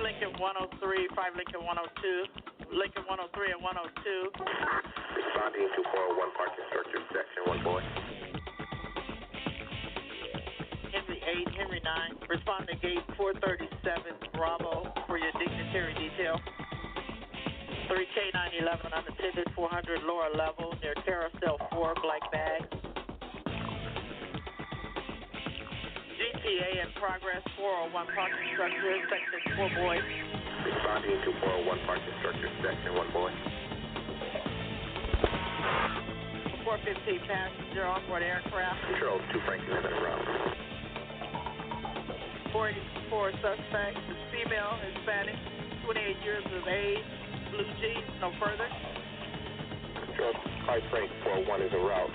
Lincoln 103, 5 Lincoln 102, Lincoln 103 and 102. Responding to 401 parking structure, section 1 boy. Henry 8, Henry 9. Respond to gate 437, Bravo, for your dignitary detail. 3K 911 unattended, 400 lower level near Carousel 4, black bag. GTA in progress, 401 parking structure, section 4 boy. Responding to 401 parking structure, section 1 boy. 415 passenger onboard aircraft. Control 2 Franklin en route. 484 suspect, female, Hispanic, 28 years of age, blue jeans, no further. Control 5 Frank 401 is en route.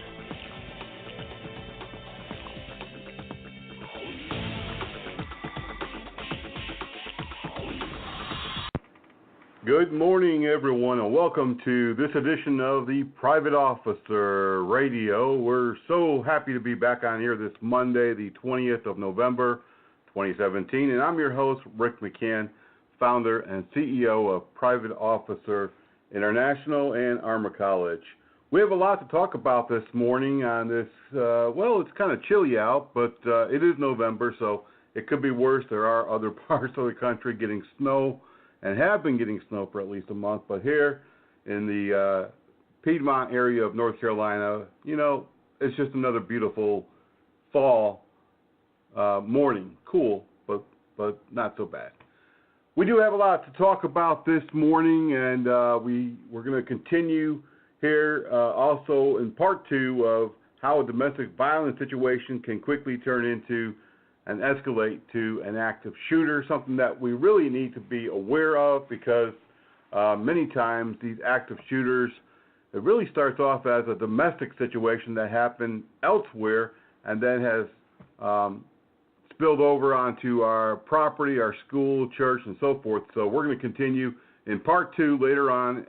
Good morning, everyone, and welcome to this edition of the Private Officer Radio. We're so happy to be back on here this Monday, the 20th of November, 2017, and I'm your host, Rick McCann, founder and CEO of Private Officer International and Armor College. We have a lot to talk about this morning on this, it's kind of chilly out, but it is November, so it could be worse. There are other parts of the country getting snow and have been getting snow for at least a month. But here in the Piedmont area of North Carolina, it's just another beautiful fall morning. Cool, but not so bad. We do have a lot to talk about this morning, and we're going to continue here also in part two of how a domestic violence situation can quickly turn into and escalate to an active shooter, something that we really need to be aware of because many times these active shooters, it really starts off as a domestic situation that happened elsewhere and then has spilled over onto our property, our school, church, and so forth. So we're going to continue in part two later on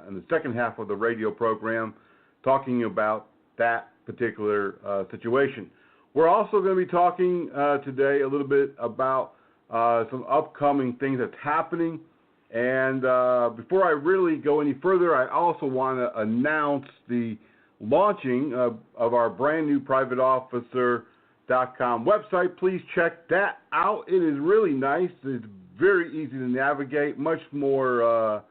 in the second half of the radio program talking about that particular situation. We're also going to be talking today a little bit about some upcoming things that's happening. And before I really go any further, I also want to announce the launching of our brand new privateofficer.com website. Please check that out. It is really nice. It's very easy to navigate, much more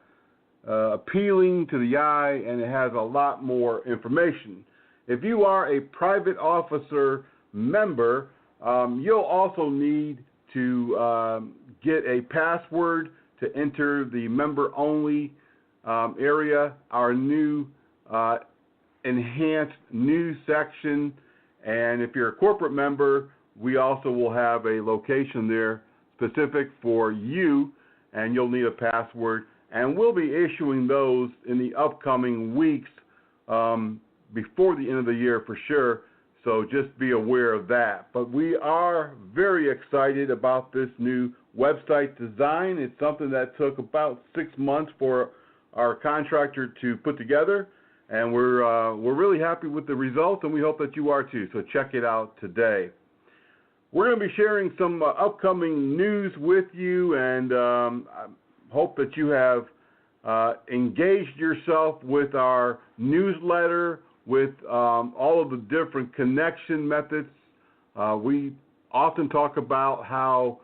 appealing to the eye, and it has a lot more information. If you are a private officer member, you'll also need to get a password to enter the member-only area, our new enhanced news section. And if you're a corporate member, we also will have a location there specific for you, and you'll need a password. And we'll be issuing those in the upcoming weeks before the end of the year for sure. So just be aware of that. But we are very excited about this new website design. It's something that took about 6 months for our contractor to put together, and we're really happy with the results, and we hope that you are too. So check it out today. We're going to be sharing some upcoming news with you, and I hope that you have engaged yourself with our newsletter, with all of the different connection methods. We often talk about how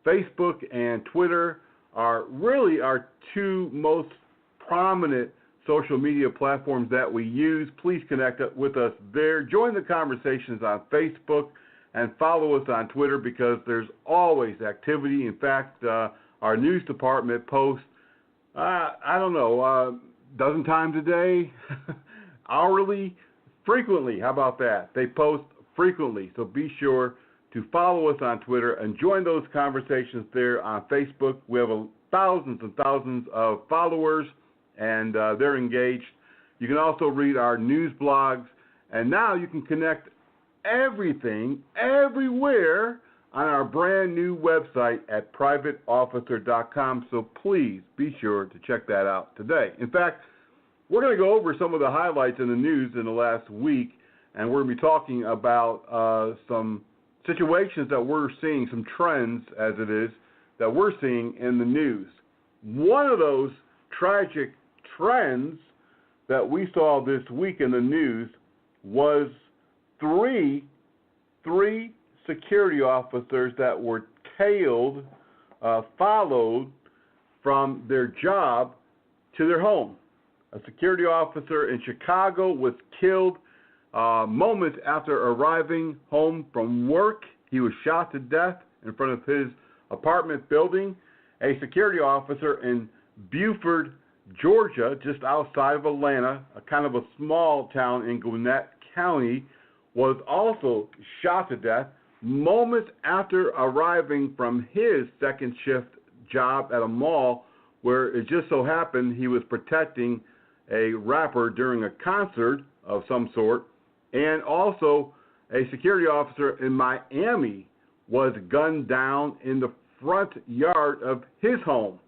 Facebook and Twitter are really our two most prominent social media platforms that we use. Please connect with us there. Join the conversations on Facebook and follow us on Twitter because there's always activity. In fact, our news department posts, a dozen times a day, hourly, frequently. How about that? They post frequently, so be sure to follow us on Twitter and join those conversations there on Facebook. We have thousands and thousands of followers, and they're engaged. You can also read our news blogs, and now you can connect everything, everywhere on our brand new website at privateofficer.com, so please be sure to check that out today. In fact, we're going to go over some of the highlights in the news in the last week, and we're going to be talking about some situations that we're seeing, some trends as it is, that we're seeing in the news. One of those tragic trends that we saw this week in the news was three security officers that were tailed, followed from their job to their home. A security officer in Chicago was killed moments after arriving home from work. He was shot to death in front of his apartment building. A security officer in Beaufort, Georgia, just outside of Atlanta, a kind of a small town in Gwinnett County, was also shot to death moments after arriving from his second shift job at a mall where it just so happened he was protecting a rapper during a concert of some sort. And also a security officer in Miami was gunned down in the front yard of his home.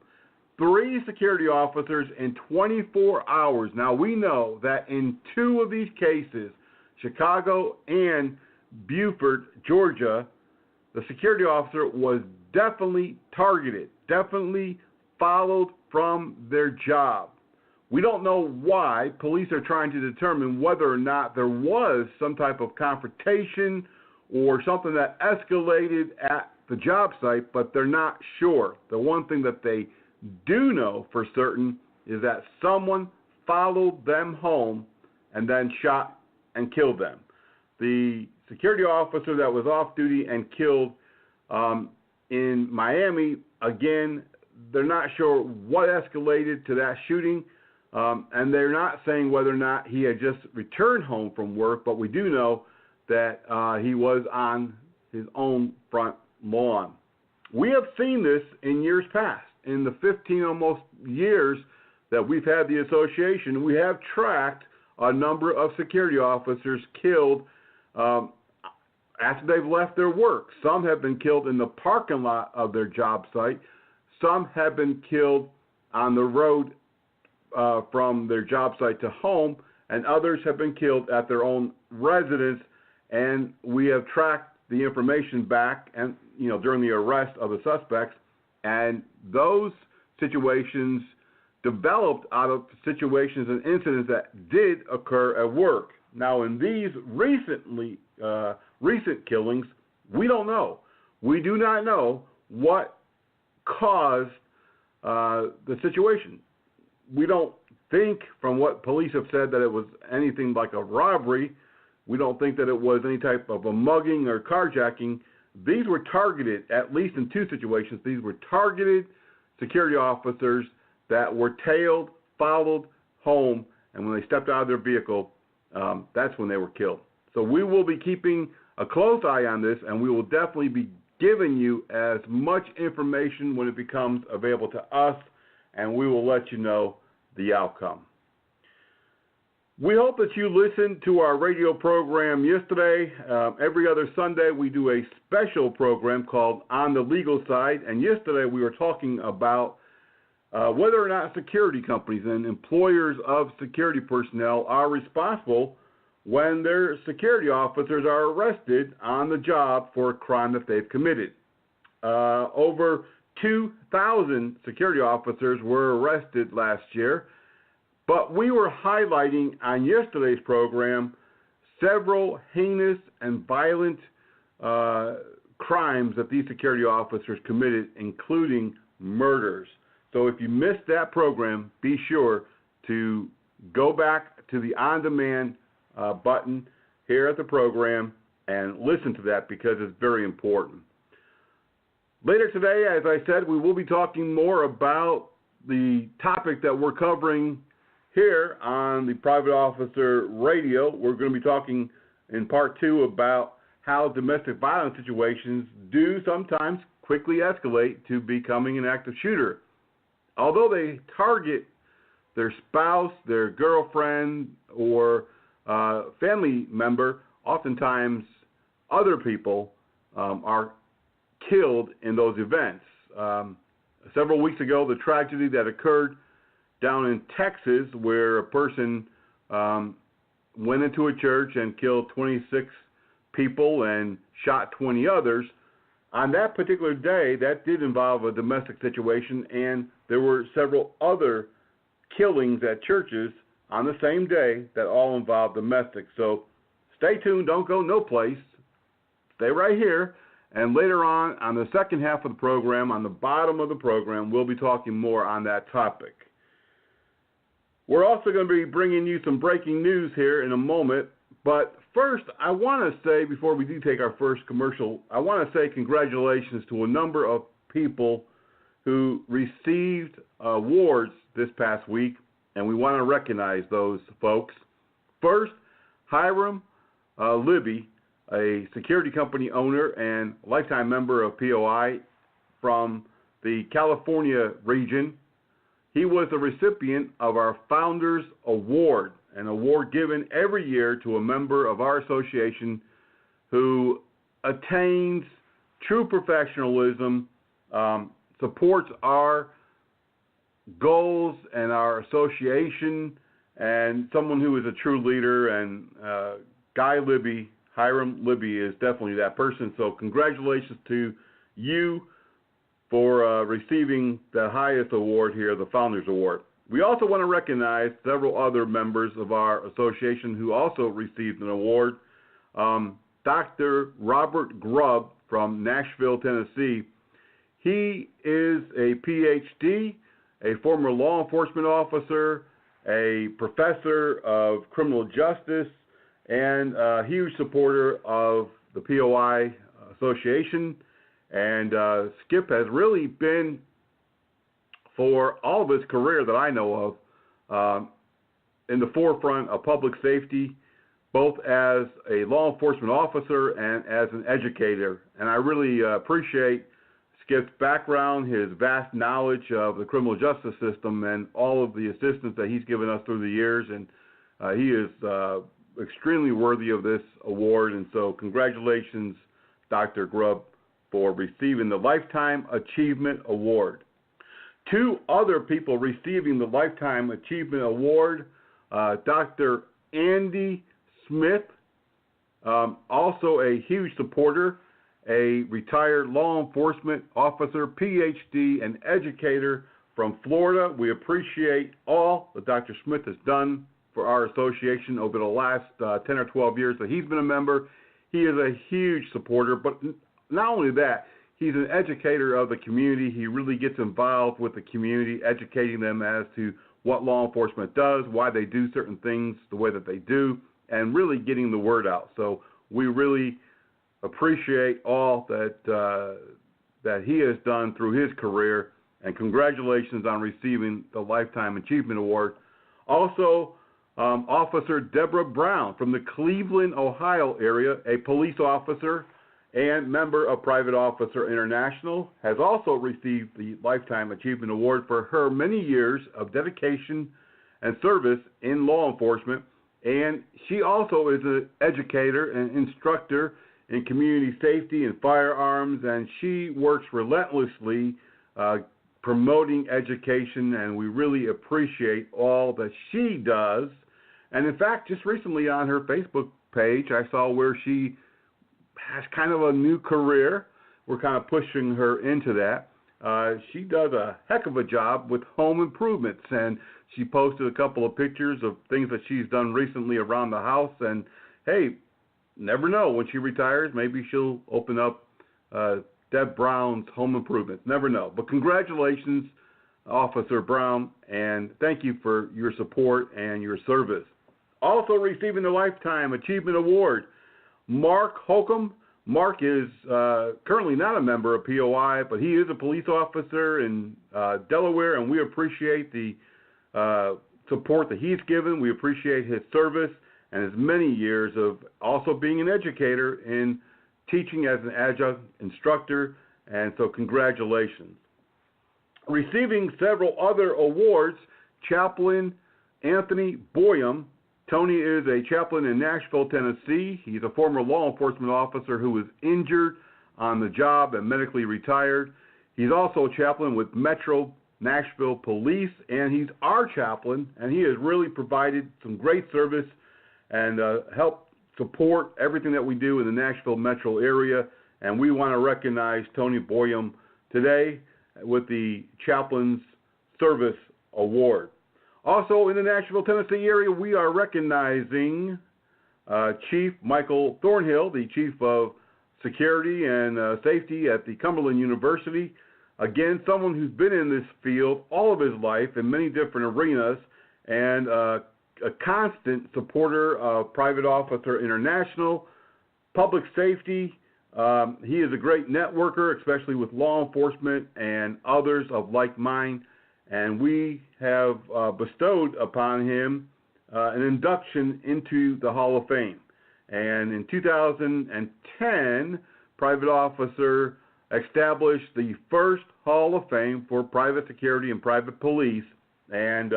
3 security officers in 24 hours. Now, we know that in 2 of these cases, Chicago and Beaufort, Georgia, the security officer was definitely targeted, definitely followed from their job. We don't know why. Police are trying to determine whether or not there was some type of confrontation or something that escalated at the job site, but they're not sure. The one thing that they do know for certain is that someone followed them home and then shot and killed them. The security officer that was off duty and killed in Miami, again, they're not sure what escalated to that shooting, and they're not saying whether or not he had just returned home from work, but we do know that he was on his own front lawn. We have seen this in years past. In the 15 almost years that we've had the association, we have tracked a number of security officers killed after they've left their work. Some have been killed in the parking lot of their job site. Some have been killed on the road from their job site to home, and others have been killed at their own residence. And we have tracked the information back and during the arrest of the suspects, and those situations developed out of situations and incidents that did occur at work. Now, in these recent killings, we don't know. We do not know what caused the situation. We don't think, from what police have said, that it was anything like a robbery. We don't think that it was any type of a mugging or carjacking. These were targeted, at least in 2 situations. These were targeted security officers that were tailed, followed home, and when they stepped out of their vehicle, that's when they were killed. So we will be keeping a close eye on this, and we will definitely be giving you as much information when it becomes available to us, and we will let you know the outcome. We hope that you listened to our radio program yesterday. Every other Sunday, we do a special program called On the Legal Side, and yesterday we were talking about whether or not security companies and employers of security personnel are responsible when their security officers are arrested on the job for a crime that they've committed. Over 2,000 security officers were arrested last year, but we were highlighting on yesterday's program several heinous and violent crimes that these security officers committed, including murders. So if you missed that program, be sure to go back to the on-demand button here at the program and listen to that, because it's very important. Later today, as I said, we will be talking more about the topic that we're covering here on the Private Officer Radio. We're going to be talking in part 2 about how domestic violence situations do sometimes quickly escalate to becoming an active shooter. Although they target their spouse, their girlfriend, or family member, oftentimes other people are killed in those events. Several weeks ago, the tragedy that occurred down in Texas, where a person went into a church and killed 26 people and shot 20 others, On that particular day, that did involve a domestic situation, and there were several other killings at churches on the same day that all involved domestic. So stay tuned. Don't go no place. Stay right here. And later on the second half of the program, on the bottom of the program, we'll be talking more on that topic. We're also going to be bringing you some breaking news here in a moment. But first, I want to say, before we do take our first commercial, I want to say congratulations to a number of people who received awards this past week, and we want to recognize those folks. First, Hiram Libby, a security company owner and lifetime member of POI from the California region. He was the recipient of our Founders Award, an award given every year to a member of our association who attains true professionalism, supports our goals and our association, and someone who is a true leader. And Hiram Libby is definitely that person. So congratulations to you for receiving the highest award here, the Founders Award. We also want to recognize several other members of our association who also received an award. Dr. Robert Grubb from Nashville, Tennessee. He is a PhD, a former law enforcement officer, a professor of criminal justice, and a huge supporter of the POI Association. And Skip has really been, for all of his career that I know of, in the forefront of public safety, both as a law enforcement officer and as an educator. And I really appreciate Skip's background, his vast knowledge of the criminal justice system, and all of the assistance that he's given us through the years. And he is extremely worthy of this award. And so congratulations, Dr. Grubb, for receiving the Lifetime Achievement Award. Two other people receiving the Lifetime Achievement Award, Dr. Andy Smith, also a huge supporter, a retired law enforcement officer, PhD, and educator from Florida. We appreciate all that Dr. Smith has done for our association over the last 10 or 12 years that he's been a member. He is a huge supporter, but not only that, he's an educator of the community. He really gets involved with the community, educating them as to what law enforcement does, why they do certain things the way that they do, and really getting the word out. So we really appreciate all that he has done through his career, and congratulations on receiving the Lifetime Achievement Award. Also, Officer Deborah Brown from the Cleveland, Ohio area, a police officer and member of Private Officer International, has also received the Lifetime Achievement Award for her many years of dedication and service in law enforcement. And she also is an educator and instructor in community safety and firearms, and she works relentlessly promoting education, and we really appreciate all that she does. And in fact, just recently on her Facebook page, I saw where she has kind of a new career. We're kind of pushing her into that. She does a heck of a job with home improvements, and she posted a couple of pictures of things that she's done recently around the house. And hey, never know, when she retires, maybe she'll open up Deb Brown's Home Improvements. Never know. But congratulations, Officer Brown, and thank you for your support and your service. Also receiving the Lifetime Achievement Award, Mark Holcomb. Mark is currently not a member of POI, but he is a police officer in Delaware, and we appreciate the support that he's given. We appreciate his service and his many years of also being an educator in teaching as an adjunct instructor, and so congratulations. Receiving several other awards, Chaplain Anthony Boyum. Tony is a chaplain in Nashville, Tennessee. He's a former law enforcement officer who was injured on the job and medically retired. He's also a chaplain with Metro Nashville Police, and he's our chaplain, and he has really provided some great service and helped support everything that we do in the Nashville metro area. and we want to recognize Tony Boyum today with the Chaplain's Service Award. Also in the Nashville, Tennessee area, we are recognizing Chief Michael Thornhill, the Chief of Security and Safety at the Cumberland University. Again, someone who's been in this field all of his life in many different arenas and a constant supporter of Private Officer International, public safety. He is a great networker, especially with law enforcement and others of like mind. And we have bestowed upon him an induction into the Hall of Fame. And in 2010, Private Officer established the first Hall of Fame for private security and private police. And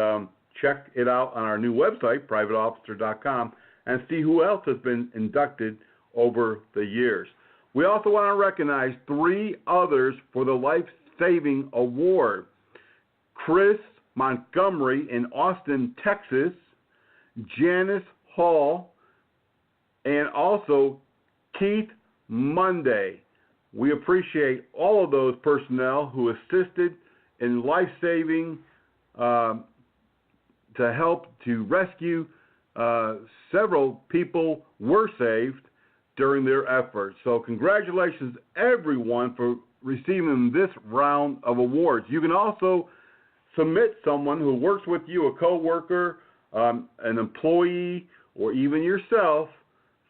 check it out on our new website, privateofficer.com, and see who else has been inducted over the years. We also want to recognize 3 others for the Life Saving Award. Chris Montgomery in Austin, Texas, Janice Hall, and also Keith Monday. We appreciate all of those personnel who assisted in life-saving to help to rescue. Several people were saved during their efforts. So congratulations, everyone, for receiving this round of awards. You can also submit someone who works with you, a coworker, an employee, or even yourself,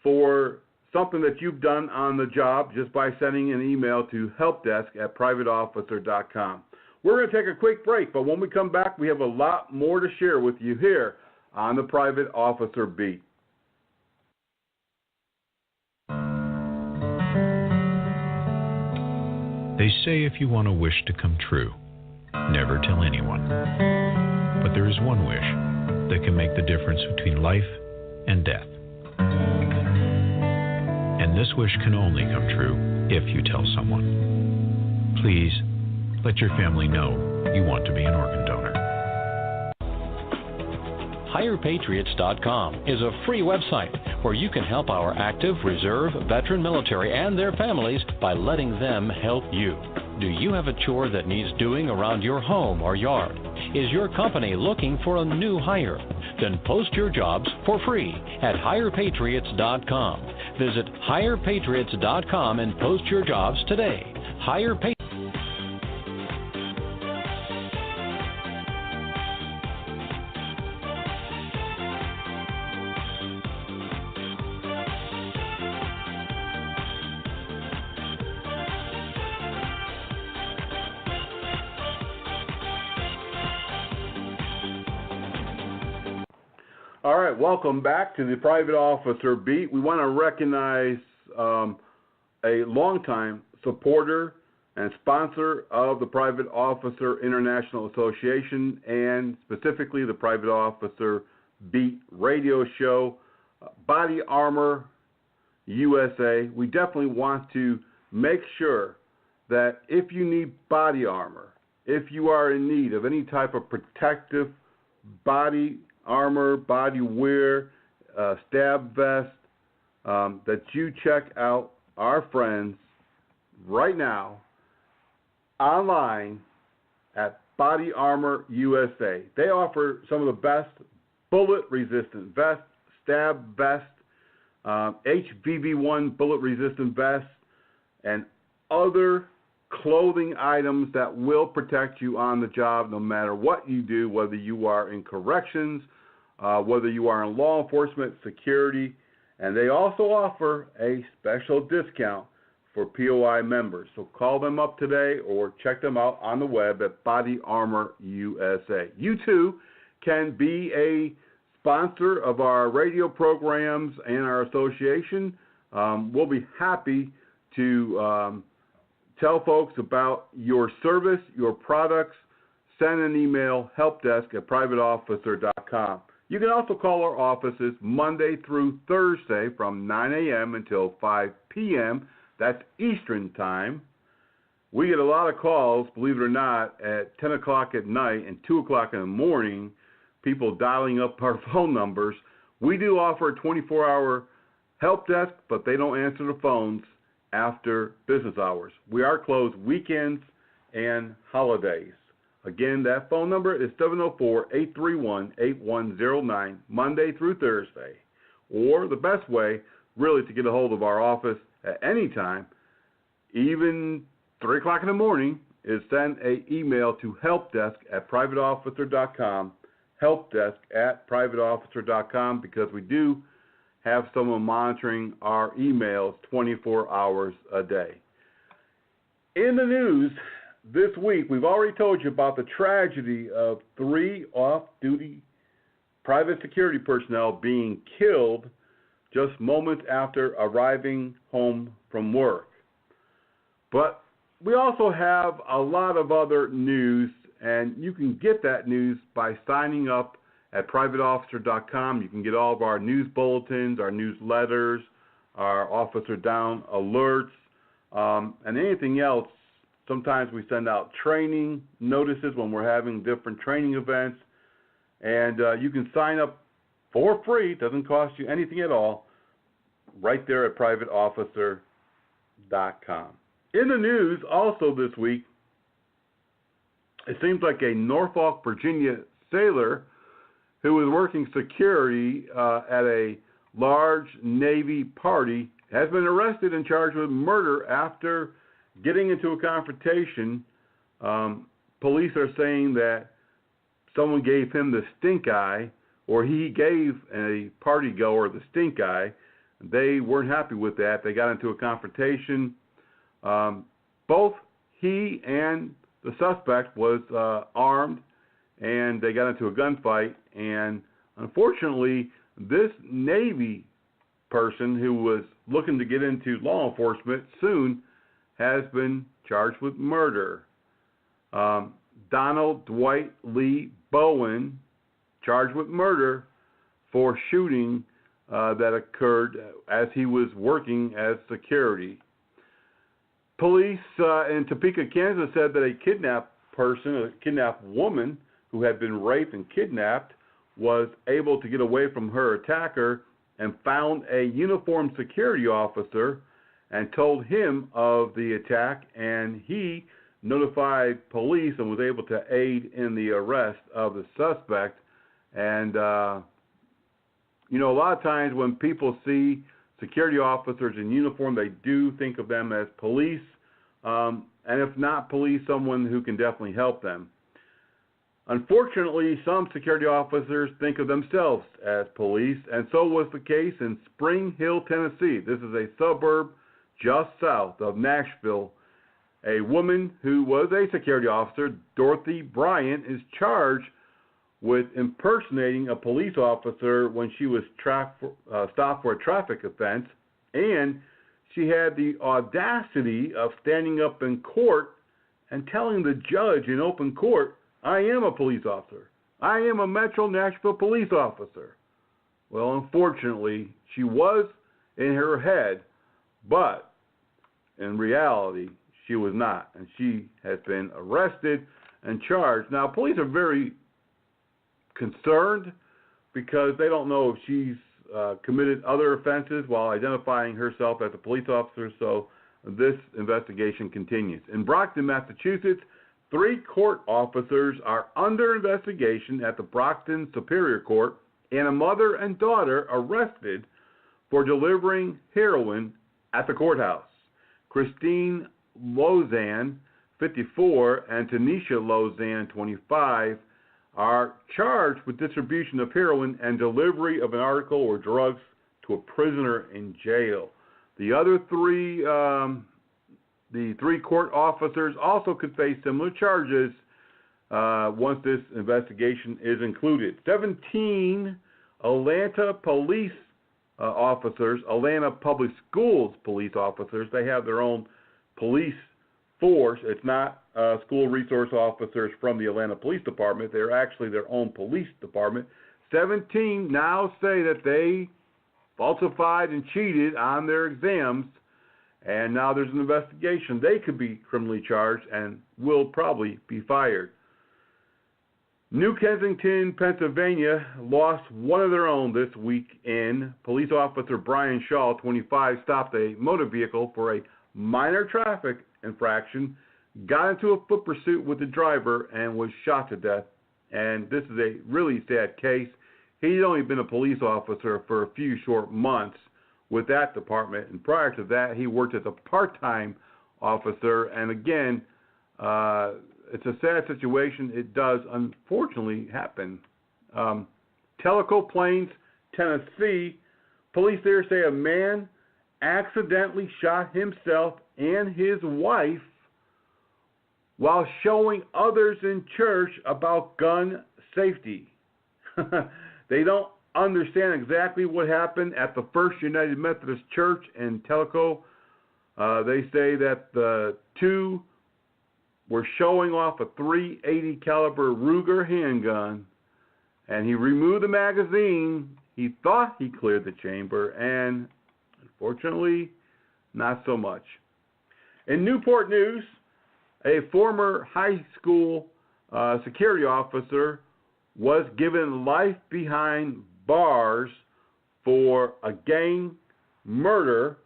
for something that you've done on the job just by sending an email to helpdesk@privateofficer.com. We're going to take a quick break, but when we come back, we have a lot more to share with you here on the Private Officer Beat. They say if you want a wish to come true, never tell anyone. But there is one wish that can make the difference between life and death. And this wish can only come true if you tell someone. Please, let your family know you want to be an organ donor. HirePatriots.com is a free website where you can help our active, reserve, veteran military and their families by letting them help you. Do you have a chore that needs doing around your home or yard? Is your company looking for a new hire? Then post your jobs for free at HirePatriots.com. Visit HirePatriots.com and post your jobs today. HirePatriots. All right, welcome back to the Private Officer Beat. We want to recognize a longtime supporter and sponsor of the Private Officer International Association and specifically the Private Officer Beat radio show, Body Armor USA. We definitely want to make sure that if you need body armor, if you are in need of any type of protective body armor, body wear, stab vest, that you check out our friends right now online at Body Armor USA. They offer some of the best bullet-resistant vests, stab vests, HVV1 bullet-resistant vests, and other clothing items that will protect you on the job no matter what you do, whether you are in corrections, whether you are in law enforcement, security, and they also offer a special discount for POI members. So call them up today or check them out on the web at Body Armor USA. You too can be a sponsor of our radio programs and our association. We'll be happy to tell folks about your service, your products. Send an email, helpdesk@privateofficer.com. You can also call our offices Monday through Thursday from 9 a.m. until 5 p.m. That's Eastern Time. We get a lot of calls, believe it or not, at 10 o'clock at night and 2 o'clock in the morning, people dialing up our phone numbers. We do offer a 24-hour help desk, but they don't answer the phones. after business hours. We are closed weekends and holidays. Again, that phone number is 704-831-8109, Monday through Thursday. Or the best way, really, to get a hold of our office at any time, even 3 o'clock in the morning, is send an email to helpdesk@privateofficer.com, helpdesk@privateofficer.com, because we do have someone monitoring our emails 24 hours a day. In the news this week, we've already told you about the tragedy of 3 off-duty private security personnel being killed just moments after arriving home from work. But we also have a lot of other news, and you can get that news by signing up at privateofficer.com. You can get all of our news bulletins, our newsletters, our Officer Down alerts, and anything else. Sometimes we send out training notices when we're having different training events. And you can sign up for free, doesn't cost you anything at all, right there at privateofficer.com. In the news also this week, it seems like a Norfolk, Virginia sailor who was working security at a large Navy party has been arrested and charged with murder after getting into a confrontation. Police are saying that someone gave him the stink eye, or he gave a party goer the stink eye. They weren't happy with that. They got into a confrontation. Both he and the suspect was armed, and they got into a gunfight. And unfortunately, this Navy person who was looking to get into law enforcement soon has been charged with murder. Donald Dwight Lee Bowen, charged with murder for shooting that occurred as he was working as security. Police in Topeka, Kansas said that a kidnapped woman who had been raped and kidnapped was able to get away from her attacker and found a uniformed security officer and told him of the attack, and he notified police and was able to aid in the arrest of the suspect. And, a lot of times when people see security officers in uniform, they do think of them as police. And if not police, someone who can definitely help them. Unfortunately, some security officers think of themselves as police, and so was the case in Spring Hill, Tennessee. This is a suburb just south of Nashville. A woman who was a security officer, Dorothy Bryant, is charged with impersonating a police officer when she was stopped for a traffic offense, and she had the audacity of standing up in court and telling the judge in open court, "I am a police officer. I am a Metro Nashville police officer." Well, unfortunately, she was in her head, but in reality, she was not, and she has been arrested and charged. Now, police are very concerned because they don't know if she's committed other offenses while identifying herself as a police officer, so this investigation continues. In Brockton, Massachusetts, 3 court officers are under investigation at the Brockton Superior Court, and a mother and daughter arrested for delivering heroin at the courthouse. Christine Lozan, 54, and Tanisha Lozan, 25, are charged with distribution of heroin and delivery of an article or drugs to a prisoner in jail. The other 3 court officers also could face similar charges once this investigation is included. 17 Atlanta police officers, Atlanta Public Schools police officers, they have their own police force. It's not school resource officers from the Atlanta Police Department. They're actually their own police department. 17 now say that they falsified and cheated on their exams, and now there's an investigation. They could be criminally charged and will probably be fired. New Kensington, Pennsylvania lost one of their own this weekend. Police officer Brian Shaw, 25, stopped a motor vehicle for a minor traffic infraction, got into a foot pursuit with the driver and was shot to death. And this is a really sad case. He'd only been a police officer for a few short months with that department, and prior to that, he worked as a part-time officer. And again, it's a sad situation. It does unfortunately happen. Tellico Plains, Tennessee, police there say a man accidentally shot himself and his wife while showing others in church about gun safety. They don't understand exactly what happened at the First United Methodist Church in Tellico. They say that the two were showing off a .380 caliber Ruger handgun, and he removed the magazine. He thought he cleared the chamber, and unfortunately, not so much. In Newport News, a former high school security officer was given life behind bars for a gang murder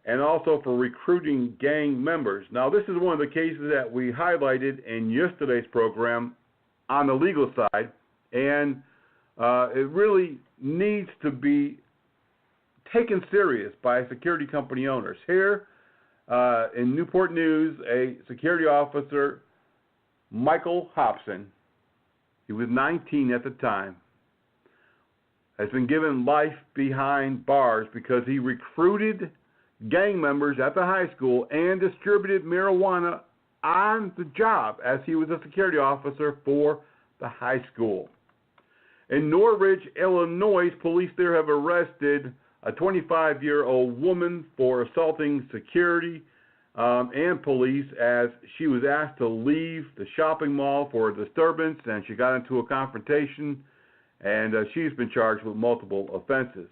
and also for recruiting gang members. Now, this is one of the cases that we highlighted in yesterday's program on the legal side, and it really needs to be taken serious by security company owners. Here in Newport News, a security officer, Michael Hobson, he was 19 at the time, has been given life behind bars because he recruited gang members at the high school and distributed marijuana on the job as he was a security officer for the high school. In Norridge, Illinois, police there have arrested a 25-year-old woman for assaulting security and police as she was asked to leave the shopping mall for a disturbance, and she got into a confrontation, and she's been charged with multiple offenses.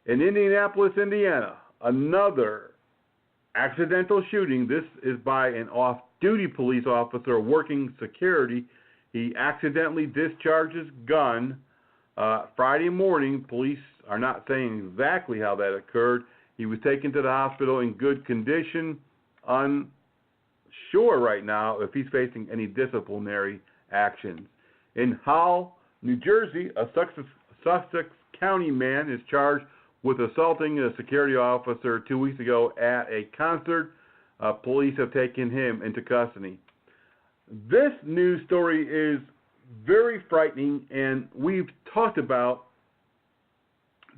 In Indianapolis, Indiana, another accidental shooting. This is by an off-duty police officer working security. He accidentally discharged his gun Friday morning. Police are not saying exactly how that occurred. He was taken to the hospital in good condition. Unsure right now if he's facing any disciplinary actions. In Howell, New Jersey, a Sussex County man is charged with assaulting a security officer 2 weeks ago at a concert. Police have taken him into custody. This news story is very frightening, and we've talked about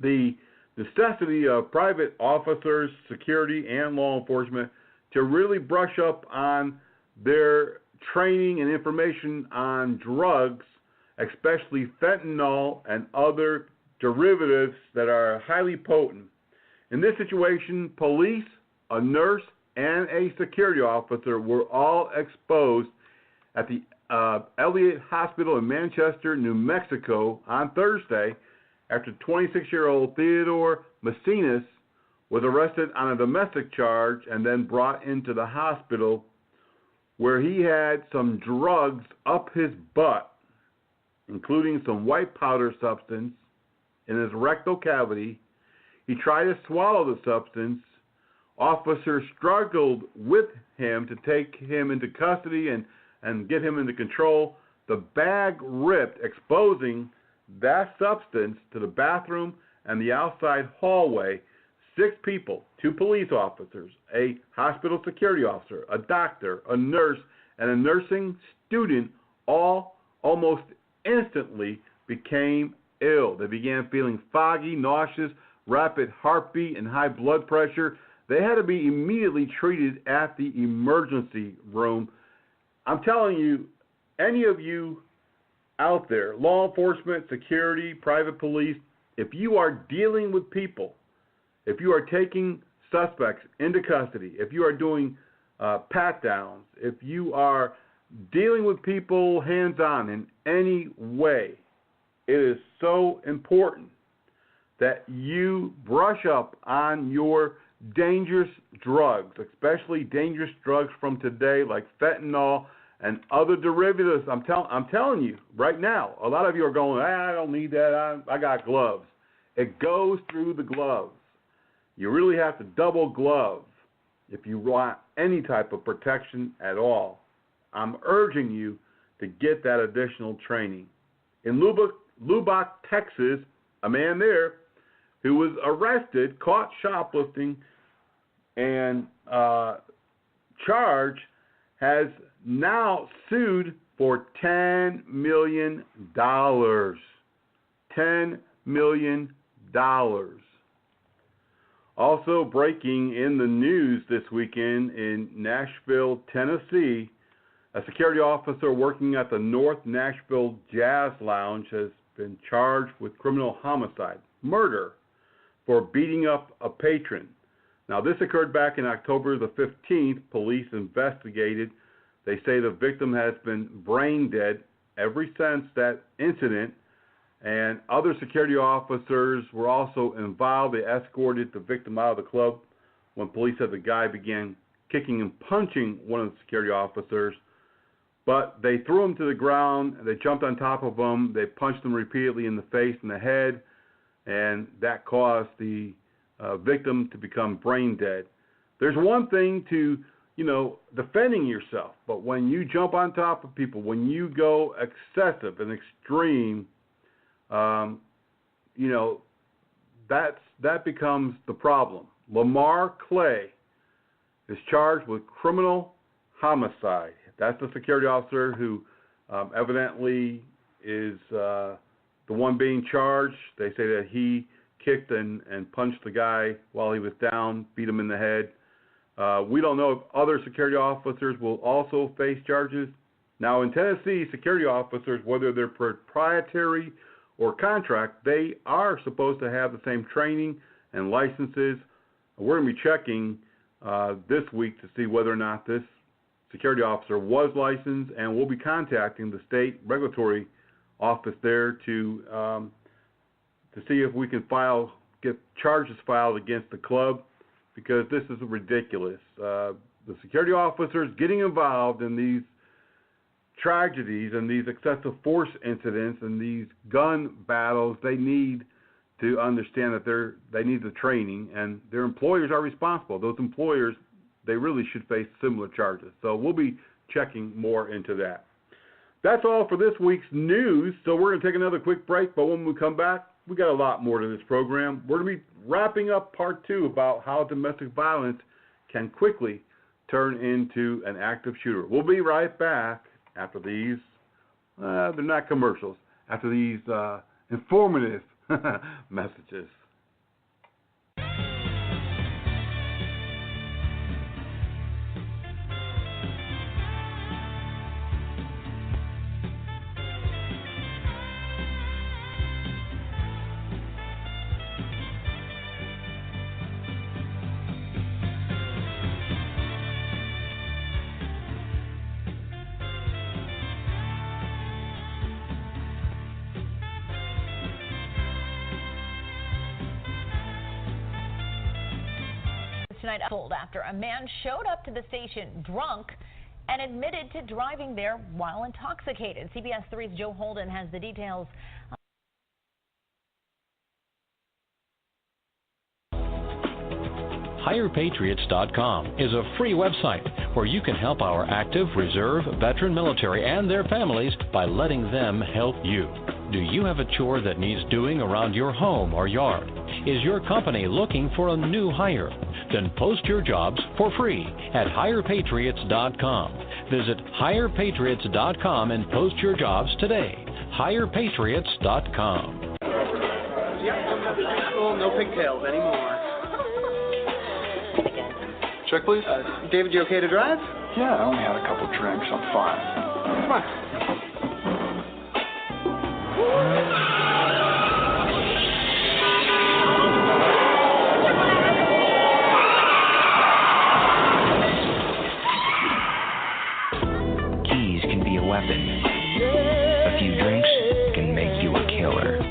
the necessity of private officers, security, and law enforcement to really brush up on their training and information on drugs, especially fentanyl and other derivatives that are highly potent. In this situation, police, a nurse, and a security officer were all exposed at the Elliott Hospital in Manchester, New Mexico on Thursday after 26-year-old Theodore Macinas was arrested on a domestic charge and then brought into the hospital where he had some drugs up his butt, including some white powder substance in his rectal cavity. He tried to swallow the substance. Officers struggled with him to take him into custody and get him into control. The bag ripped, exposing that substance to the bathroom and the outside hallway. 6 people, 2 police officers, a hospital security officer, a doctor, a nurse, and a nursing student all almost instantly became ill. They began feeling foggy, nauseous, rapid heartbeat, and high blood pressure. They had to be immediately treated at the emergency room. I'm telling you, any of you out there, law enforcement, security, private police, if you are dealing with people, if you are taking suspects into custody, if you are doing pat-downs, if you are dealing with people hands-on in any way, it is so important that you brush up on your dangerous drugs, especially dangerous drugs from today like fentanyl and other derivatives. I'm telling you right now, a lot of you are going, I don't need that. I got gloves. It goes through the gloves. You really have to double glove if you want any type of protection at all, I'm urging you to get that additional training. In Lubbock, Texas, a man there who was arrested, caught shoplifting, and charged, has now sued for $10 million. $10 million. Also breaking in the news this weekend in Nashville, Tennessee, a security officer working at the North Nashville Jazz Lounge has been charged with criminal homicide, murder, for beating up a patron. Now, this occurred back in October the 15th. Police investigated. They say the victim has been brain dead ever since that incident, and other security officers were also involved. They escorted the victim out of the club when police said the guy began kicking and punching one of the security officers. But they threw him to the ground, they jumped on top of him, they punched him repeatedly in the face and the head, and that caused the victim to become brain dead. There's one thing to, defending yourself, but when you jump on top of people, when you go excessive and extreme, that becomes the problem. Lamar Clay is charged with criminal homicide. That's the security officer who evidently is the one being charged. They say that he kicked and punched the guy while he was down, beat him in the head. We don't know if other security officers will also face charges. Now, in Tennessee, security officers, whether they're proprietary or contract, they are supposed to have the same training and licenses. We're going to be checking this week to see whether or not this security officer was licensed, and we'll be contacting the state regulatory office there to see if we can get charges filed against the club, because this is ridiculous. The security officers getting involved in these tragedies and these excessive force incidents and these gun battles, they need to understand that they need the training, and their employers are responsible. Those employers, they really should face similar charges. So we'll be checking more into that. That's all for this week's news. So we're going to take another quick break, but when we come back, we got a lot more to this program. We're going to be wrapping up part 2 about how domestic violence can quickly turn into an active shooter. We'll be right back after these, they're not commercials, after these informative messages. Tonight, after a man showed up to the station drunk and admitted to driving there while intoxicated. CBS 3's Joe Holden has the details. HirePatriots.com is a free website where you can help our active, reserve, veteran military and their families by letting them help you. Do you have a chore that needs doing around your home or yard? Is your company looking for a new hire? Then post your jobs for free at HirePatriots.com. Visit HirePatriots.com and post your jobs today. HirePatriots.com. No pigtails anymore. Check, please. David, you okay to drive? Yeah, I only had a couple drinks. I'm fine. Come on. Keys can be a weapon. A few drinks can make you a killer.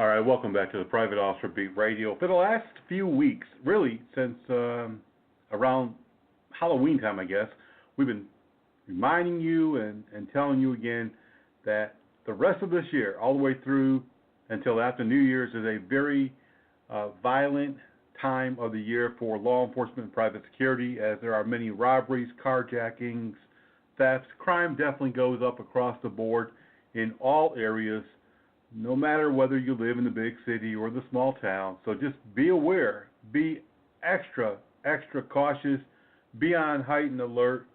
All right, welcome back to the Private Officer Beat Radio. For the last few weeks, really since around Halloween time, I guess, we've been reminding you and telling you again that the rest of this year, all the way through until after New Year's, is a very violent time of the year for law enforcement and private security, as there are many robberies, carjackings, thefts. Crime definitely goes up across the board in all areas, no matter whether you live in the big city or the small town. So just be aware, be extra cautious, be on heightened alert.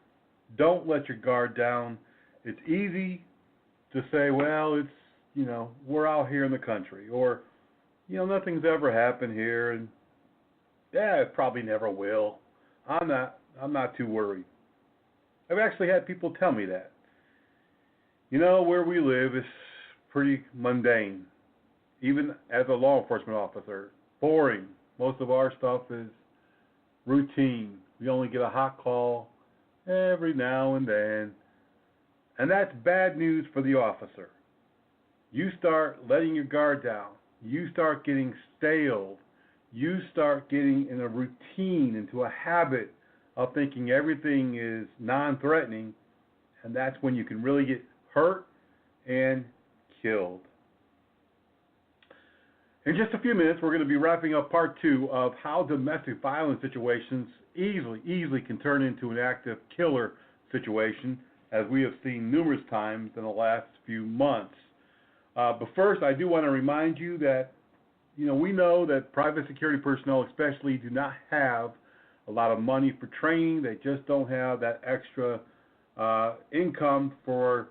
Don't let your guard down. It's easy to say, well, it's, we're out here in the country, or, nothing's ever happened here, and yeah, it probably never will. I'm not too worried. I've actually had people tell me that. Where we live is pretty mundane. Even as a law enforcement officer, boring. Most of our stuff is routine. We only get a hot call every now and then. And that's bad news for the officer. You start letting your guard down. You start getting stale. You start getting in a routine, into a habit of thinking everything is non-threatening, and that's when you can really get hurt and killed. In just a few minutes, we're going to be wrapping up part 2 of how domestic violence situations easily can turn into an active killer situation, as we have seen numerous times in the last few months. But first, I do want to remind you that, we know that private security personnel especially do not have a lot of money for training. They just don't have that extra income for,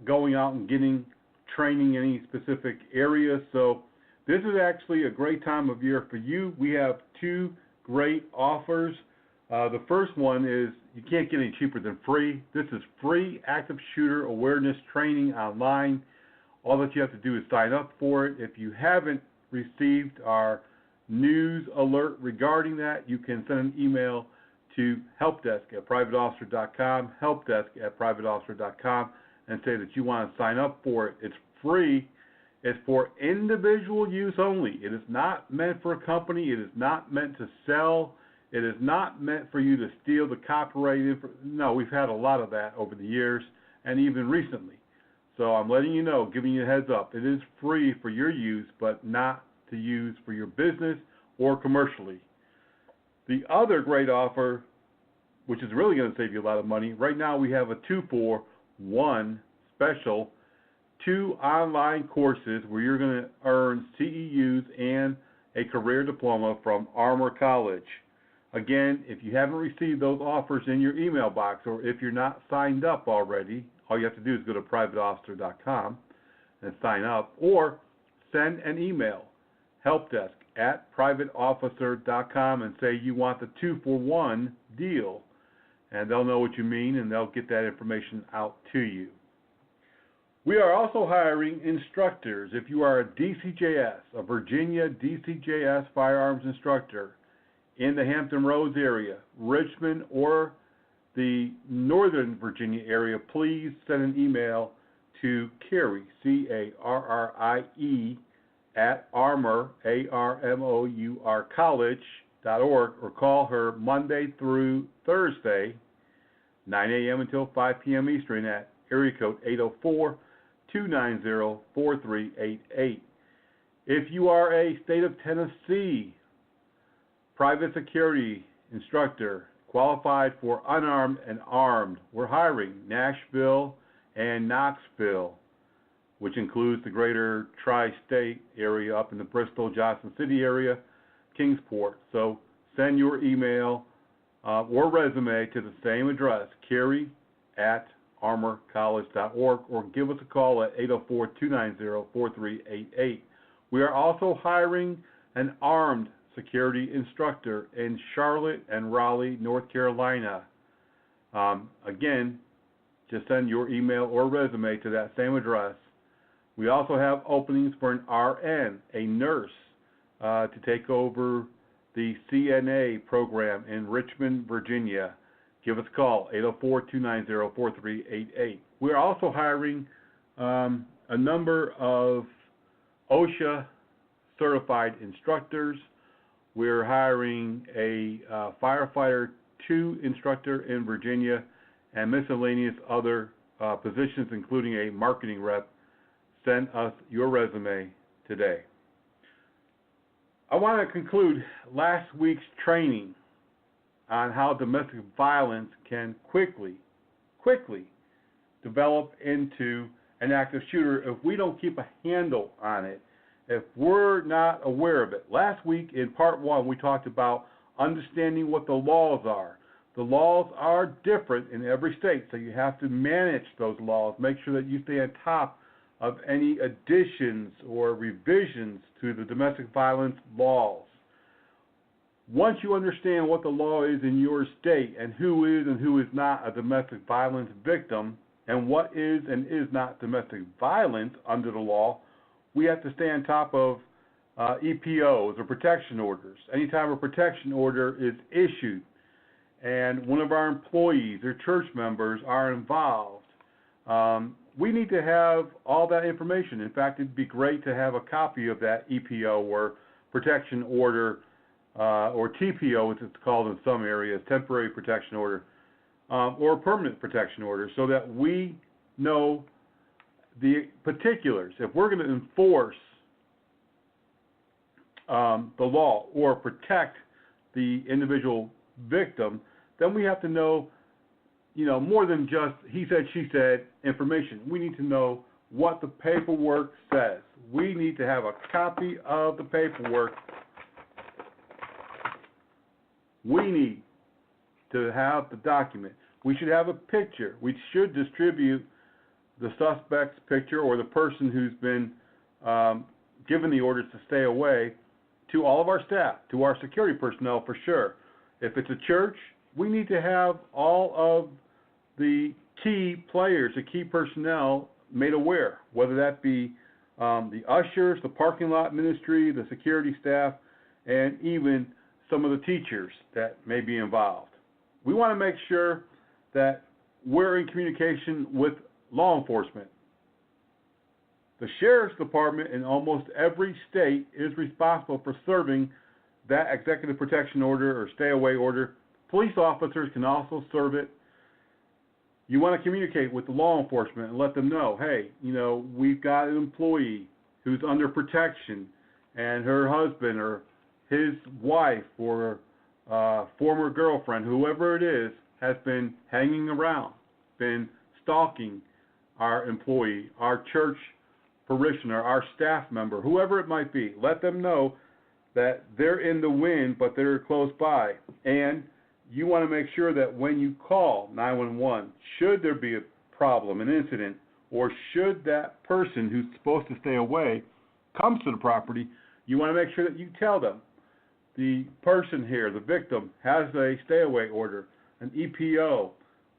going out and getting training in any specific area. So this is actually a great time of year for you. We have 2 great offers. The first one is, you can't get any cheaper than free. This is free active shooter awareness training online. All that you have to do is sign up for it. If you haven't received our news alert regarding that, you can send an email to helpdesk@privateofficer.com, helpdesk@privateofficer.com, and say that you want to sign up for it. It's free. It's for individual use only. It is not meant for a company. It is not meant to sell. It is not meant for you to steal the copyright. No, we've had a lot of that over the years and even recently. So I'm letting you know, giving you a heads up. It is free for your use, but not to use for your business or commercially. The other great offer, which is really going to save you a lot of money, right now we have a 2-for-1 special, 2 online courses where you're going to earn CEUs and a career diploma from Armor College. Again, if you haven't received those offers in your email box, or if you're not signed up already, all you have to do is go to privateofficer.com and sign up, or send an email, helpdesk@privateofficer.com, and say you want the 2-for-1 deal, and they'll know what you mean, and they'll get that information out to you. We are also hiring instructors. If you are a DCJS, a Virginia DCJS firearms instructor in the Hampton Roads area, Richmond, or the Northern Virginia area, please send an email to Carrie, CARRIE, @Armour, ARMOUR, college.org, or call her Monday through Thursday, 9 a.m. until 5 p.m. Eastern, at area code 804-290-4388. If you are a state of Tennessee private security instructor, qualified for unarmed and armed, we're hiring Nashville and Knoxville, which includes the greater tri-state area up in the Bristol, Johnson City area, Kingsport. So send your email or resume to the same address, Carrie@armorcollege.org, or give us a call at 804-290-4388. We are also hiring an armed security instructor in Charlotte and Raleigh, North Carolina. Again, just send your email or resume to that same address. We also have openings for an RN, a nurse, to take over the CNA program in Richmond, Virginia. Give us a call, 804-290-4388. We're also hiring a number of OSHA certified instructors. We're hiring a firefighter 2 instructor in Virginia and miscellaneous other positions, including a marketing rep. Send us your resume today. I want to conclude last week's training on how domestic violence can quickly develop into an active shooter if we don't keep a handle on it, if we're not aware of it. Last week in part 1, we talked about understanding what the laws are. The laws are different in every state, so you have to manage those laws, make sure that you stay on top of any additions or revisions to the domestic violence laws. Once you understand what the law is in your state and who is and who is not a domestic violence victim and what is and is not domestic violence under the law, we have to stay on top of EPOs or protection orders. Anytime a protection order is issued and one of our employees or church members are involved, we need to have all that information. In fact, it'd be great to have a copy of that EPO or protection order, or TPO as it's called in some areas, temporary protection order, or permanent protection order, so that we know the particulars. If we're going to enforce the law or protect the individual victim, then we have to know, more than just he said, she said information. We need to know what the paperwork says. We need to have a copy of the paperwork. We need to have the document. We should have a picture. We should distribute the suspect's picture or the person who's been given the orders to stay away to all of our staff, to our security personnel for sure. If it's a church, we need to have all of the key players, the key personnel made aware, whether that be the ushers, the parking lot ministry, the security staff, and even some of the teachers that may be involved. We want to make sure that we're in communication with law enforcement. The sheriff's department in almost every state is responsible for serving that executive protection order or stay away order. Police officers can also serve it. You want to communicate with the law enforcement and let them know, hey, we've got an employee who's under protection and her husband or his wife or former girlfriend, whoever it is, has been hanging around, been stalking our employee, our church parishioner, our staff member, whoever it might be. Let them know that they're in the wind, but they're close by. And you want to make sure that when you call 911, should there be a problem, an incident, or should that person who's supposed to stay away comes to the property, you want to make sure that you tell them the person here, the victim, has a stay away order, an EPO,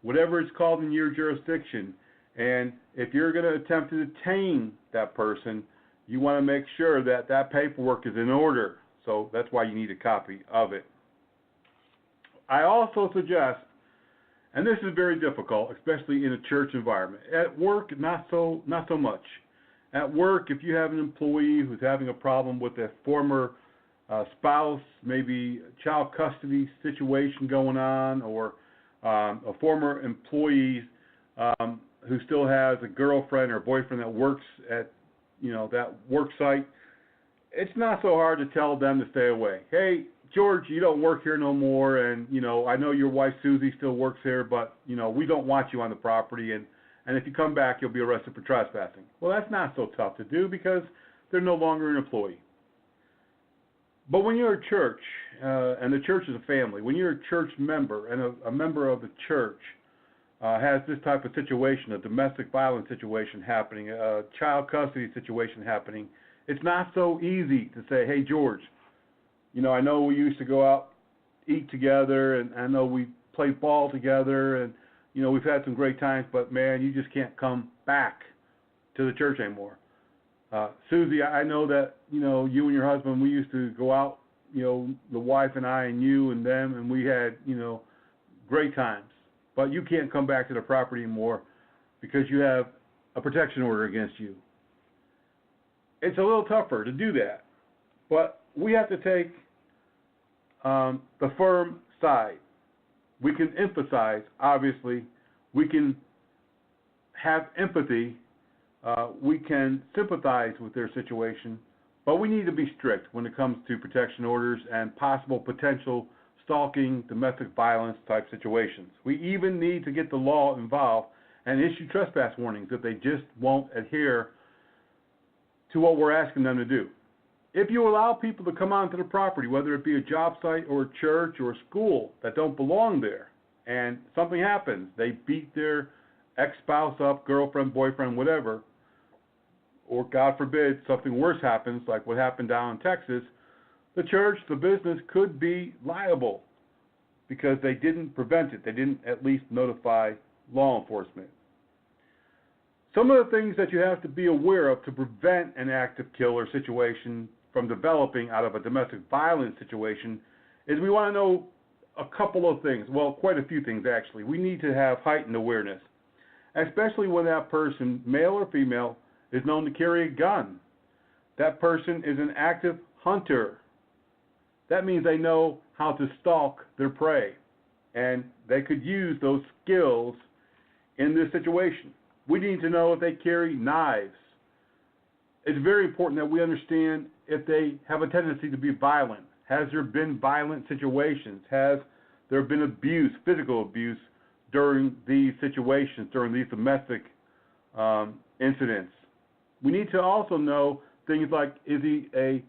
whatever it's called in your jurisdiction. And if you're going to attempt to detain that person, you want to make sure that that paperwork is in order. So that's why you need a copy of it. I also suggest, and this is very difficult, especially in a church environment. At work, not so much. At work, if you have an employee who's having a problem with a former spouse, maybe a child custody situation going on, or a former employee who still has a girlfriend or boyfriend that works at that work site, it's not so hard to tell them to stay away. Hey, George, you don't work here no more, and I know your wife Susie still works here, but we don't want you on the property, and if you come back, you'll be arrested for trespassing. Well, that's not so tough to do because they're no longer an employee. But when you're a church, and the church is a family, when you're a church member and a member of the church has this type of situation, a domestic violence situation happening, a child custody situation happening, it's not so easy to say, hey, George, I know we used to go out, eat together, and I know we played ball together, and, we've had some great times, but, man, you just can't come back to the church anymore. Susie, I know that, you and your husband, we used to go out, the wife and I and you and them, and we had, great times. But you can't come back to the property anymore because you have a protection order against you. it's a little tougher to do that. But we have to take the firm side. We can emphasize, obviously. We can have empathy. We can sympathize with their situation. But we need to be strict when it comes to protection orders and possible potential stalking, domestic violence type situations. We even need to get the law involved and issue trespass warnings if they just won't adhere to what we're asking them to do. If you allow people to come onto the property, whether it be a job site or a church or a school that don't belong there, and something happens, they beat their ex-spouse up, girlfriend, boyfriend, whatever, or God forbid something worse happens like what happened down in Texas, the church, the business could be liable because they didn't prevent it. They didn't at least notify law enforcement. Some of the things that you have to be aware of to prevent an active killer situation from developing out of a domestic violence situation is we want to know a couple of things. Well, quite a few things actually. We need to have heightened awareness, especially when that person, male or female, is known to carry a gun. That person is an active hunter. That means they know how to stalk their prey, and they could use those skills in this situation. We need to know if they carry knives. It's very important that we understand if they have a tendency to be violent. Has there been violent situations? Has there been abuse, physical abuse, during these situations, during these domestic incidents? We need to also know things like, is he a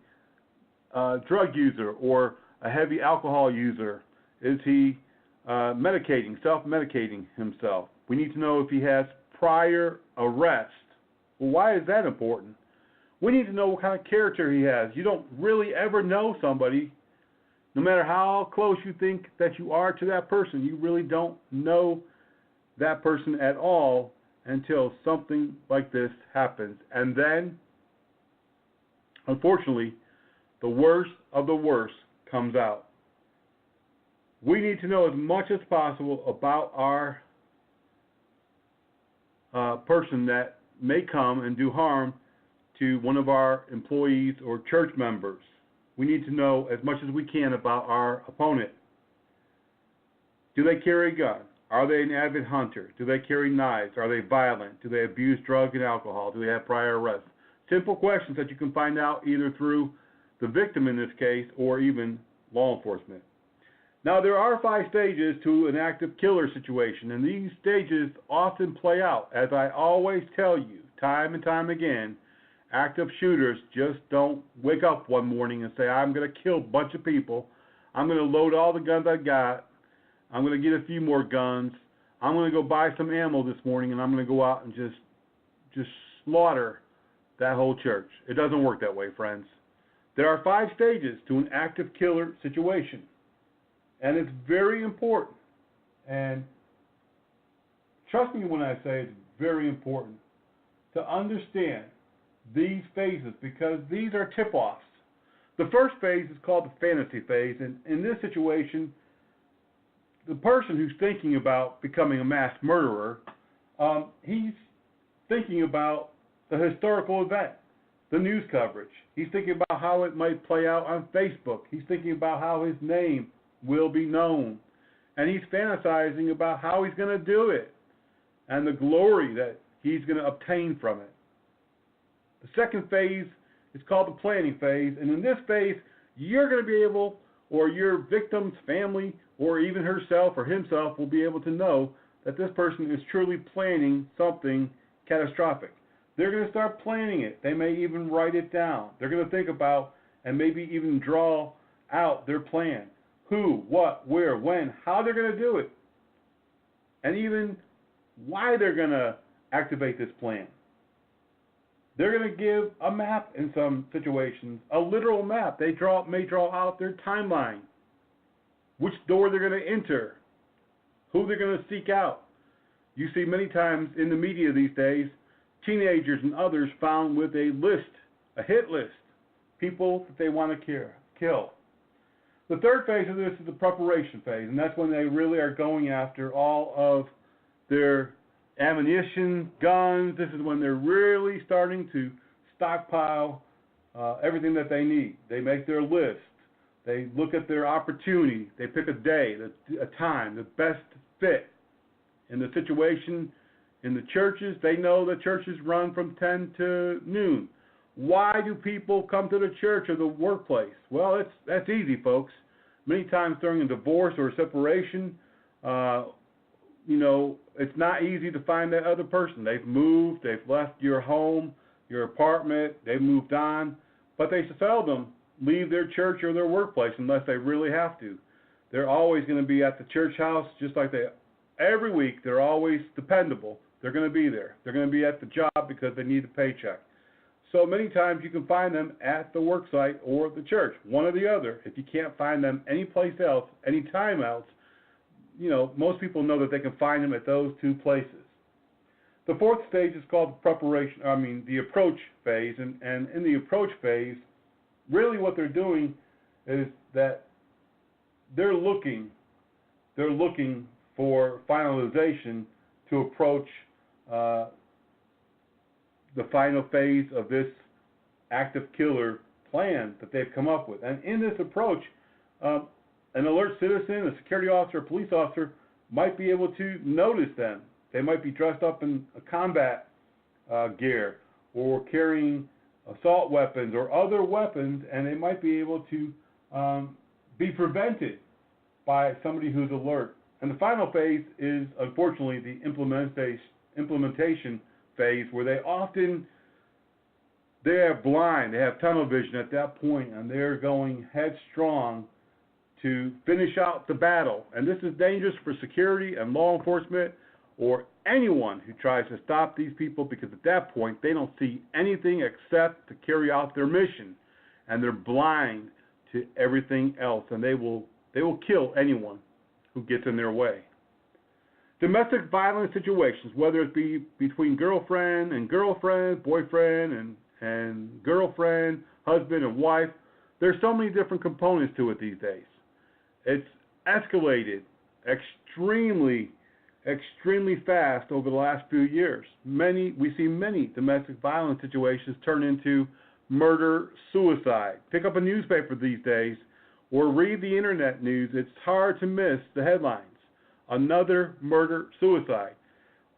drug user or a heavy alcohol user? Is he self-medicating himself? We need to know if he has prior arrest. Well, why is that important? We need to know what kind of character he has. You don't really ever know somebody, no matter how close you think that you are to that person. You really don't know that person at all until something like this happens. And then, unfortunately, the worst of the worst comes out. We need to know as much as possible about our person that may come and do harm to one of our employees or church members. We need to know as much as we can about our opponent. Do they carry a gun? Are they an avid hunter? Do they carry knives? Are they violent? Do they abuse drugs and alcohol? Do they have prior arrests? Simple questions that you can find out either through the victim in this case or even law enforcement. Now, there are 5 stages to an active killer situation, and these stages often play out. As I always tell you, time and time again, active shooters just don't wake up one morning and say, I'm going to kill a bunch of people. I'm going to load all the guns I got. I'm going to get a few more guns. I'm going to go buy some ammo this morning, and I'm going to go out and just slaughter that whole church. It doesn't work that way, friends. There are 5 stages to an active killer situation, and it's very important. And trust me when I say it's very important to understand these phases, because these are tip-offs. The first phase is called the fantasy phase, and in this situation, the person who's thinking about becoming a mass murderer, he's thinking about the historical event, the news coverage. He's thinking about how it might play out on Facebook. He's thinking about how his name will be known. And he's fantasizing about how he's going to do it and the glory that he's going to obtain from it. The second phase is called the planning phase, and in this phase, you're going to be able, or your victim's family, or even herself or himself will be able to know that this person is truly planning something catastrophic. They're going to start planning it. They may even write it down. They're going to think about and maybe even draw out their plan. Who, what, where, when, how they're going to do it, and even why they're going to activate this plan. They're going to give a map in some situations, a literal map. They may draw out their timeline, which door they're going to enter, who they're going to seek out. You see many times in the media these days, teenagers and others found with a list, a hit list, people that they want to kill. The third phase of this is the preparation phase, and that's when they really are going after all of their ammunition, guns. This is when they're really starting to stockpile everything that they need. They make their list. They look at their opportunity. They pick a day, a time, the best fit in the situation. In the churches, they know the churches run from 10 to noon. Why do people come to the church or the workplace? Well, that's easy, folks. Many times during a divorce or a separation, it's not easy to find that other person. They've moved, they've left your home, your apartment, they've moved on, but they seldom leave their church or their workplace unless they really have to. They're always going to be at the church house, just like every week. They're always dependable. They're going to be there. They're going to be at the job because they need a paycheck. So many times you can find them at the work site or the church, one or the other. If you can't find them anyplace else, anytime else, most people know that they can find them at those two places. The fourth stage is called the approach phase. And in the approach phase, really what they're doing is that they're looking for finalization to approach the final phase of this active killer plan that they've come up with. And in this approach, an alert citizen, a security officer, a police officer might be able to notice them. They might be dressed up in a combat gear or carrying assault weapons or other weapons, and they might be able to be prevented by somebody who's alert. And the final phase is, unfortunately, the implementation phase, where they have tunnel vision at that point, and they're going headstrong to finish out the battle. And this is dangerous for security and law enforcement or anyone who tries to stop these people, because at that point they don't see anything except to carry out their mission, and they're blind to everything else, and they will kill anyone who gets in their way. Domestic violence situations, whether it be between girlfriend and girlfriend, boyfriend and girlfriend, husband and wife, there's so many different components to it these days. It's escalated extremely fast over the last few years. We see many domestic violence situations turn into murder-suicide. Pick up a newspaper these days or read the internet news. It's hard to miss the headlines. Another murder-suicide.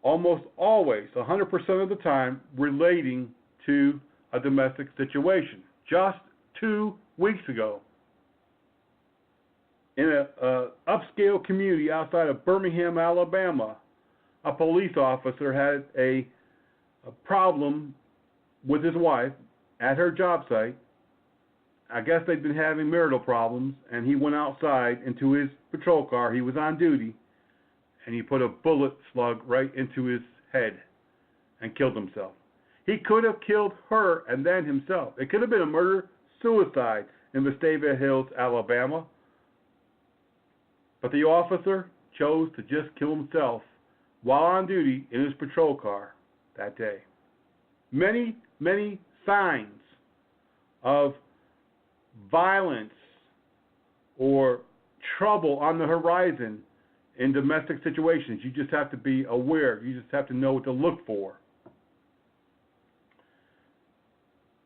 Almost always, 100% of the time, relating to a domestic situation. Just 2 weeks ago, in an upscale community outside of Birmingham, Alabama, a police officer had a problem with his wife at her job site. I guess they'd been having marital problems, and he went outside into his patrol car. He was on duty, and he put a bullet slug right into his head and killed himself. He could have killed her and then himself. It could have been a murder-suicide in Vestavia Hills, Alabama. But the officer chose to just kill himself while on duty in his patrol car that day. Many, many signs of violence or trouble on the horizon in domestic situations. You just have to be aware. You just have to know what to look for.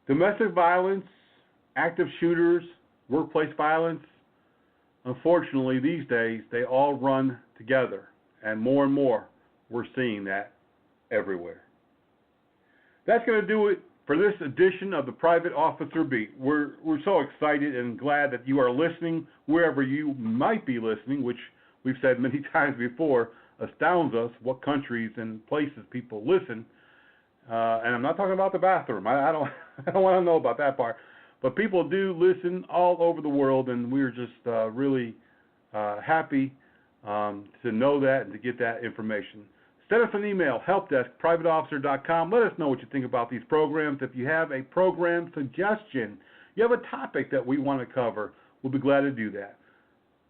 Domestic violence, active shooters, workplace violence, unfortunately, these days, they all run together. And more, we're seeing that everywhere. That's going to do it for this edition of the Private Officer Beat. We're so excited and glad that you are listening wherever you might be listening, which we've said many times before, astounds us what countries and places people listen. And I'm not talking about the bathroom. I don't want to know about that part. But people do listen all over the world, and we're just really happy to know that and to get that information. Send us an email, helpdesk@privateofficer.com. Let us know what you think about these programs. If you have a program suggestion, you have a topic that we want to cover, we'll be glad to do that.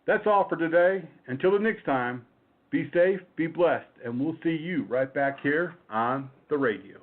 That's all for today. Until the next time, be safe, be blessed, and we'll see you right back here on the radio.